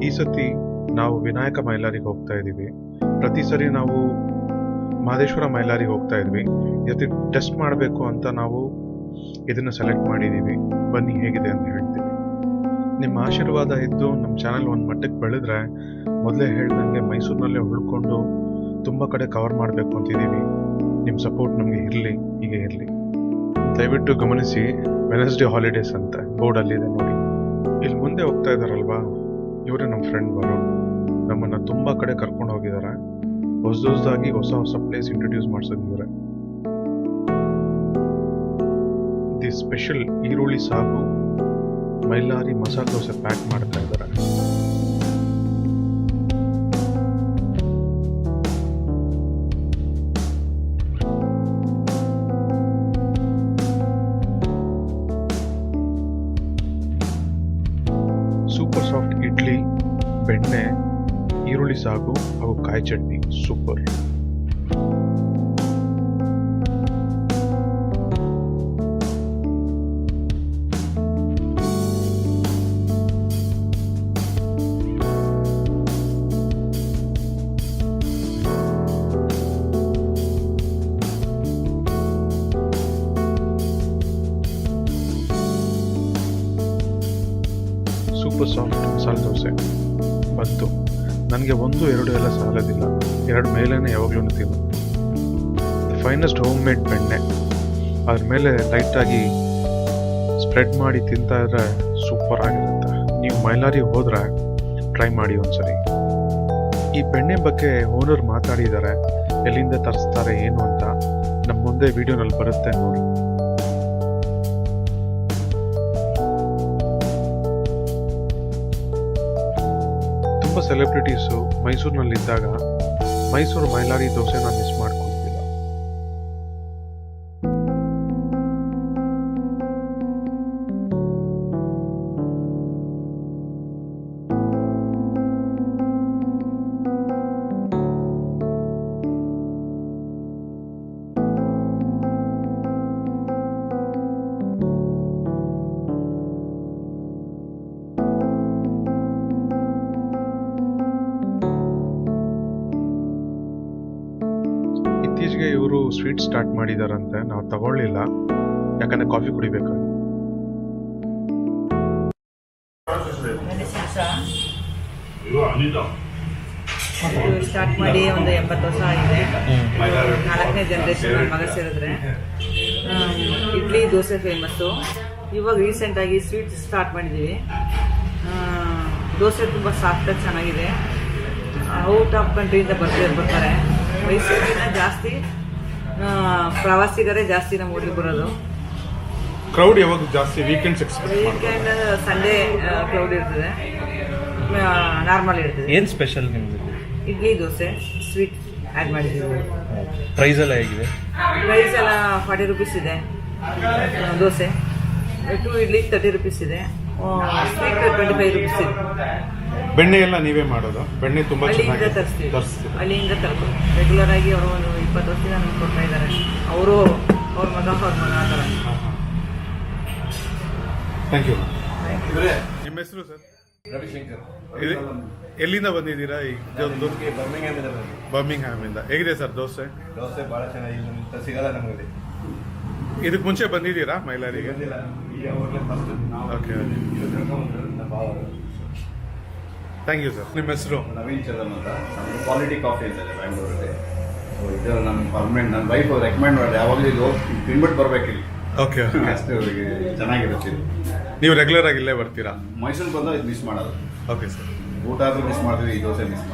ಈ ಸತಿ ನಾವು ವಿನಾಯಕ ಮೈಲಾರಿಗೆ ಹೋಗ್ತಾ ಇದ್ದೀವಿ. ಪ್ರತಿ ಸರಿ ನಾವು ಮಹದೇಶ್ವರ ಮೈಲಾರಿಗೆ ಹೋಗ್ತಾ ಇದ್ವಿ. ಇವತ್ತು ಟೆಸ್ಟ್ ಮಾಡಬೇಕು ಅಂತ ನಾವು ಇದನ್ನು ಸೆಲೆಕ್ಟ್ ಮಾಡಿದ್ದೀವಿ. ಬನ್ನಿ ಹೇಗಿದೆ ಅಂತ ಹೇಳ್ತೀವಿ. ನಿಮ್ಮ ಆಶೀರ್ವಾದ ಇದ್ದು ನಮ್ಮ ಚಾನಲ್ ಒಂದು ಮಟ್ಟಕ್ಕೆ ಬೆಳೆದ್ರೆ ಮೊದಲೇ ಹೇಳ್ದಂಗೆ ಮೈಸೂರಿನಲ್ಲೇ ಉಳ್ಕೊಂಡು ತುಂಬ ಕಡೆ ಕವರ್ ಮಾಡಬೇಕು ಅಂತಿದ್ದೀವಿ. ನಿಮ್ಮ ಸಪೋರ್ಟ್ ನಮಗೆ ಇರಲಿ, ಹೀಗೆ ಇರಲಿ. ದಯವಿಟ್ಟು ಗಮನಿಸಿ, ವೆನಸ್ಡೇ ಹಾಲಿಡೇಸ್ ಅಂತ ಬೋರ್ಡಲ್ಲಿದೆ ನೋಡಿ. ಇಲ್ಲಿ ಮುಂದೆ ಹೋಗ್ತಾ ಇದ್ದಾರಲ್ವಾ, ಇವರೇ ನಮ್ಮ ಫ್ರೆಂಡ್ ವರುಣ್. ನಮ್ಮನ್ನು ತುಂಬ ಕಡೆ ಕರ್ಕೊಂಡು ಹೋಗಿದ್ದಾರೆ. ಹೊಸದಾಗಿ ಹೊಸ ಪ್ಲೇಸ್ ಇಂಟ್ರೊಡ್ಯೂಸ್ ಮಾಡ್ಸಿದ್ದಾರೆ. ದಿ ಸ್ಪೆಷಲ್ ಈರುಳ್ಳಿ ಸಾಗು ಮೈಲಾರಿ ಮಸಾಲೆ ದೋಸೆ ಪ್ಯಾಕ್ ಮಾಡ್ತಾ ಇದ್ದಾರೆ. ಸೂಪರ್ ಸಾಫ್ಟ್ ಇಡ್ಲಿ, ಬೆಣ್ಣೆ, ಈರುಳ್ಳಿ ಸಾಗು ಹಾಗೂ ಕಾಯಿ chutney super. Super soft masala dosa ಬಂತು. ನನಗೆ 1-2 ಎಲ್ಲ ಸಾಲೋದಿಲ್ಲ, 2 ಮೇಲೇ ಯಾವಾಗಲೂ ತಿನ್ನು. ಫೈನೆಸ್ಟ್ ಹೋಮ್ ಮೇಡ್ ಬೆಣ್ಣೆ ಅದ್ರ ಮೇಲೆ ಲೈಟಾಗಿ ಸ್ಪ್ರೆಡ್ ಮಾಡಿ ತಿಂತಾ ಇದ್ರೆ ಸೂಪರ್ ಆಗಿರುತ್ತೆ. ನೀವು ಮೈಲಾರಿಗೆ ಹೋದರೆ ಟ್ರೈ ಮಾಡಿ ಒಂದ್ಸರಿ. ಈ ಬೆಣ್ಣೆ ಬಗ್ಗೆ ಓನರ್ ಮಾತಾಡಿದ್ದಾರೆ, ಎಲ್ಲಿಂದ ತರಿಸ್ತಾರೆ ಏನು ಅಂತ. ನಮ್ಮ ಮುಂದೆ ವಿಡಿಯೋನಲ್ಲಿ ಬರುತ್ತೆ ನೋಡಿ. ತುಂಬ ಸೆಲೆಬ್ರಿಟೀಸು ಮೈಸೂರಿನಲ್ಲಿದ್ದಾಗ ಮೈಸೂರು ಮೈಲಾರಿ ದೋಸೆನ ಮಿಸ್ ಮಾಡ್ಕೊಳ್ತಿಲ್ಲ. ಇತ್ತೀಚೆಗೆ ಇವರು ಸ್ವೀಟ್ ಸ್ಟಾರ್ಟ್ ಮಾಡಿದಾರಂತೆ. ನಾವು ತಗೊಳ್ಳಿಲ್ಲ, ಯಾಕಂದ್ರೆ ಕಾಫಿ ಕುಡಿಬೇಕು. ಸ್ಟಾರ್ಟ್ ಮಾಡಿ ಒಂದು 80 ವರ್ಷ ಆಗಿದೆ. 4ನೇ ಜನರೇಷನ್ ನನ್ನ ಮಗ ಸೇರಿದ್ರೆ. ಇಡ್ಲಿ ದೋಸೆ ಫೇಮಸ್ಸು. ಇವಾಗ ರೀಸೆಂಟಾಗಿ ಸ್ವೀಟ್ ಸ್ಟಾರ್ಟ್ ಮಾಡಿದ್ದೀವಿ. ದೋಸೆ ತುಂಬ ಸಾಫ್ಟಾಗಿ ಚೆನ್ನಾಗಿದೆ. ಔಟ್ ಆಫ್ ಕಂಟ್ರಿಯಿಂದ ಬರ್ತಾರೆ. ಮೈಸೂರಿನ ಜಾಸ್ತಿ ಪ್ರವಾಸಿಗರೇ ಜಾಸ್ತಿ ನಮ್ಮ ಊರಿಗೆ ಬರೋದು. ಕ್ರೌಡ್ ಯಾವಾಗ ಜಾಸ್ತಿ? ವೀಕೆಂಡ್ ಸಂಡೇ ಕ್ರೌಡ್ ಇರ್ತದೆ, ನಾರ್ಮಲ್ ಇರ್ತದೆ. ಏನು ಸ್ಪೆಷಲ್ ನಿಮ್ಮದು? ಇಡ್ಲಿ ದೋಸೆ ಸ್ವೀಟ್ ಆ್ಯಡ್ ಮಾಡಿದ್ದೀವಿ. ಪ್ರೈಸ್ ಎಲ್ಲ ಹೇಗಿದೆ? ಪ್ರೈಸ್ ಎಲ್ಲ 40 ರೂಪೀಸ್ ಇದೆ. ದೋಸೆ 2 ಇಡ್ಲಿ 30 ರೂಪೀಸ್ ಇದೆ. ಸ್ವೀಟ್ 25 ರೂಪೀಸ್ ಇದೆ. ಬೆಣ್ಣೆ ಎಲ್ಲ ನೀವೇ ಮಾಡೋದು? ಬೆಣ್ಣೆ ತುಂಬ ಹಳ್ಳಿಯಿಂದ ತರಿಸ್ತೀವಿ. ಹಳ್ಳಿಯಿಂದ ತರ್ತೀವಿ. ರೆಗ್ಯುಲರ್ ಆಗಿ ಅವರು ಒಂದು 20 ವರ್ಷದಿಂದ ನಮ್ಗೆ ಕೊಡ್ತಾ ಇದ್ದಾರೆ. ಅವರು ಅವ್ರ ಮಗ ಆ ಥರ. Thank you. ನಿಮ್ಮ ಹೆಸರು ಸರ್? ರವಿಶಂಕರ್. ಎಲ್ಲಿಂದ ಬಂದಿದ್ದೀರಾ? ಬರ್ಮಿಂಗ್ಹ್ಯಾಮ್ ಇಂದ. ಹೇಗಿದೆ ಸರ್ ದೋಸೆ? ದೋಸೆ ಭಾಳ ಚೆನ್ನಾಗಿದೆ, ಸಿಗಲ್ಲ ನಮಗೆ. ಇದಕ್ಕೆ ಮುಂಚೆ ಬಂದಿದ್ದೀರಾ ಮೈಲಾರಿಗೆ? Okay, thank you sir. ನಿಮ್ಮ ಹೆಸರು? ನವೀನ್ ಚಂದನ್ ಅಂತ. ನಮ್ಮದು ಕ್ವಾಲಿಟಿ ಕಾಫಿ ಅಂತ ಇದೆ ಬ್ಯಾಂಗ್ಳೂರಲ್ಲಿ. ಸೊ ಇದು ನನ್ನ ಪರ್ಮನೆಂಟ್, ನನ್ನ ವೈಫ್ ರೆಕಮೆಂಡ್ ಮಾಡಿದೆ. ಯಾವಾಗಲೂ ಇದು ತಿನ್ಬಿಟ್ಟು ಬರ್ಬೇಕಿಲ್ಲಿ. ಓಕೆ, ಅಷ್ಟು ಚೆನ್ನಾಗಿರುತ್ತೆ. ನೀವು ರೆಗ್ಯುಲರ್ ಆಗಿ ಇಲ್ಲೇ ಬರ್ತೀರಾ? ಮೈಸೂರಿಗೆ ಬಂದಾಗ ಇದು ಮಿಸ್ ಮಾಡೋದು. Okay sir. ಊಟ ಆದರೂ ಮಿಸ್ ಮಾಡ್ತೀವಿ, ಈ ದೋಸೆ ಮಿಸ್ ಮಾಡ್ತೀವಿ.